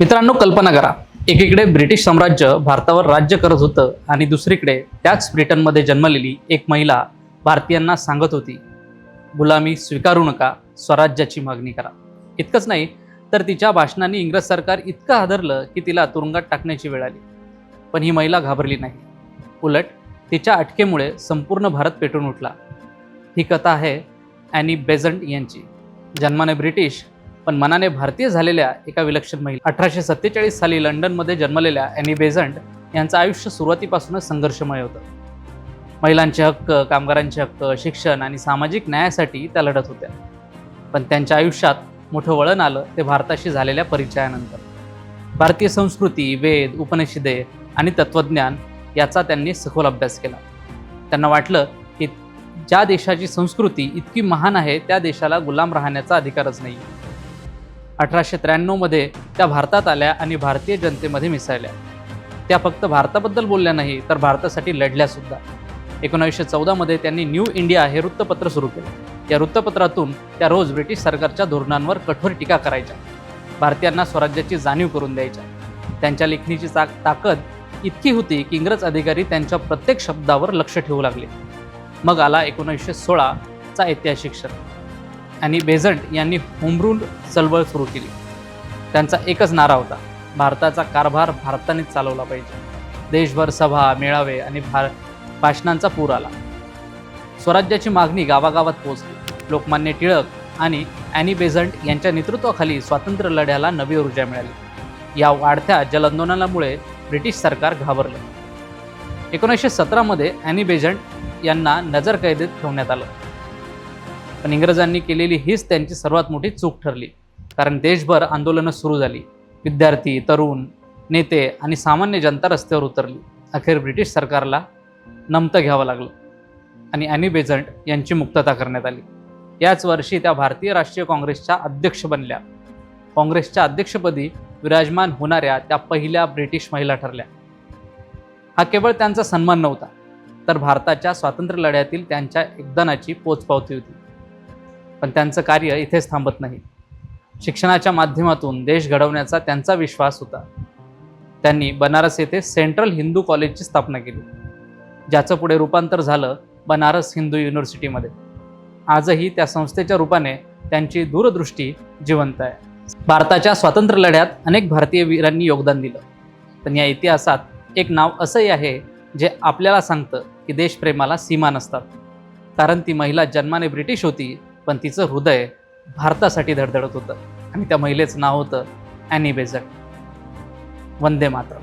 मित्रांनो, कल्पना करा, एकीकडे ब्रिटिश साम्राज्य भारतावर राज्य करत होतं आणि दुसरीकडे त्याच ब्रिटनमध्ये जन्मलेली एक महिला भारतीयांना सांगत होती, गुलामी स्वीकारू नका, स्वराज्याची मागणी करा. इतकंच नाही तर तिच्या भाषणांनी इंग्रज सरकार इतकं हादरलं की तिला तुरुंगात टाकण्याची वेळ आली. पण ही महिला घाबरली नाही. उलट तिच्या अटकेमुळे संपूर्ण भारत पेटून उठला. ही कथा आहे ॲनी बेझंट यांची. जन्माने ब्रिटिश पण मनाने भारतीय झालेल्या एका विलक्षण महिला. 1847 साली लंडनमध्ये जन्मलेल्या ॲनी बेझंट यांचं आयुष्य सुरुवातीपासूनच संघर्षमय होतं. महिलांचे हक्क, कामगारांचे हक्क, शिक्षण आणि सामाजिक न्यायासाठी त्या लढत होत्या. पण त्यांच्या आयुष्यात मोठं वळण आलं ते भारताशी झालेल्या परिचयानंतर. भारतीय संस्कृती, वेद, उपनिषदे आणि तत्त्वज्ञान याचा त्यांनी सखोल अभ्यास केला. त्यांना वाटलं की ज्या देशाची संस्कृती इतकी महान आहे त्या देशाला गुलाम राहण्याचा अधिकारच नाही. 1893 मध्ये त्या भारतात आल्या आणि भारतीय जनतेमध्ये मिसळल्या. त्या फक्त भारताबद्दल बोलल्या नाही तर भारतासाठी लढल्या सुद्धा. 1914 मध्ये त्यांनी न्यू इंडिया हे वृत्तपत्र सुरू केलं. या वृत्तपत्रातून त्या रोज ब्रिटिश सरकारच्या धोरणांवर कठोर टीका करायच्या, भारतीयांना स्वराज्याची जाणीव करून द्यायच्या. त्यांच्या लेखणीची ताकद इतकी होती की इंग्रज अधिकारी त्यांच्या प्रत्येक शब्दावर लक्ष ठेवू लागले. मग आला 1916चा ऐतिहासिक क्षण. ॲनी बेझंट यांनी होमरूल चळवळ सुरू केली. त्यांचा एकच नारा होता, भारताचा कारभार भारतानेच चालवला पाहिजे. देशभर सभा, मेळावे आणि भाषणांचा पूर आला. स्वराज्याची मागणी गावागावात पोहोचली. लोकमान्य टिळक आणि ॲनी बेझंट यांच्या नेतृत्वाखाली स्वातंत्र्य लढ्याला नवी ऊर्जा मिळाली. या वाढत्या जलआंदोलनामुळे ब्रिटिश सरकार घाबरलं. 1917 मध्ये ॲनी बेझंट यांना नजरकैदेत ठेवण्यात आलं. पण इंग्रजांनी केलेली हीच त्यांची सर्वात मोठी चूक ठरली. कारण देशभर आंदोलनं सुरू झाली. विद्यार्थी, तरुण, नेते आणि सामान्य जनता रस्त्यावर उतरली. अखेर ब्रिटिश सरकारला नमतं घ्यावं लागलं आणि ॲनी बेझंट यांची मुक्तता करण्यात आली. याच वर्षी त्या भारतीय राष्ट्रीय काँग्रेसच्या अध्यक्ष बनल्या. काँग्रेसच्या अध्यक्षपदी विराजमान होणाऱ्या त्या पहिल्या ब्रिटिश महिला ठरल्या. हा केवळ त्यांचा सन्मान नव्हता, तर भारताच्या स्वातंत्र्य लढ्यातील त्यांच्या योगदानाची पोचपावती होती. पण त्यांचं कार्य इथेच थांबत नाही. शिक्षणाच्या माध्यमातून देश घडवण्याचा त्यांचा विश्वास होता. त्यांनी बनारस येथे सेंट्रल हिंदू कॉलेजची स्थापना केली, ज्याचं पुढे रूपांतर झालं बनारस हिंदू युनिव्हर्सिटीमध्ये. आजही त्या संस्थेच्या रूपाने त्यांची दूरदृष्टी जिवंत आहे. भारताच्या स्वातंत्र्य लढ्यात अनेक भारतीय वीरांनी योगदान दिलं. पण या इतिहासात एक नाव असंही आहे जे आपल्याला सांगतं की देशप्रेमाला सीमा नसतात. कारण ती महिला जन्माने ब्रिटिश होती, पण तिचं हृदय भारतासाठी धडधडत होतं आणि त्या महिलेचं नाव होतं ॲनी बेझंट. वंदे मातरम.